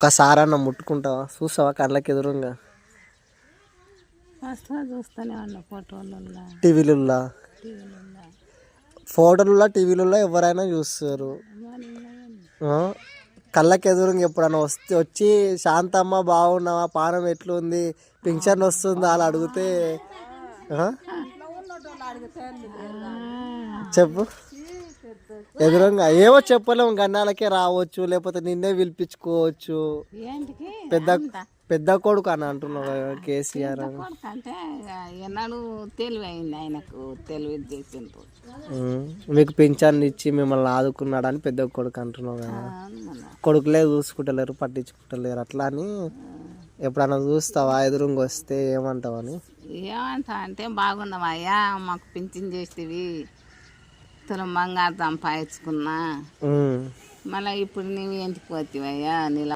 ఒకసారి అన్న ముట్టుకుంటావా, చూసావా కళ్ళకి ఎదురుగా? చూస్తానే ఉన్నా ఫోటోలలో, టీవీలలో. ఫోటోలలో టీవీలలో ఎవరైనా చూస్తారు. కళ్ళకి ఎదురుగా ఎప్పుడన్నా వచ్చి శాంతమ్మ బాగున్నావా, పానం ఎట్లుంది, పింఛన్ వస్తుందా అలా అడిగితే చెప్పు. ఎదురుగా ఏమో చెప్పలేము, గన్నాలకే రావచ్చు, లేకపోతే నిన్నే పిలిపించుకోవచ్చు. పెద్ద కొడుకు అని అంటున్నావు కేసీఆర్ అని. అంటే ఎన్నాడు తెలివి అయింది ఆయనకు, తెలివి చేసిండ్రు. మీకు పింఛన్ ఇచ్చి మిమ్మల్ని ఆదుకున్నాడని పెద్ద కొడుకు అంటున్నావు కదా. కొడుకులే చూసుకుంటలేరు, పట్టించుకుంటలేరు, అట్లా అని ఎప్పుడన్నా చూస్తావా ఎదురుగా వస్తే ఏమంటావని? ఏమంటా అంటే బాగున్నావయ్యా, మాకు పింఛన్ చేసేవి, తులం బంగారు సంపాదించుకున్నా, మళ్ళీ ఇప్పుడు నువ్వు ఇంటికి పోతావయ్యా, నీళ్ళ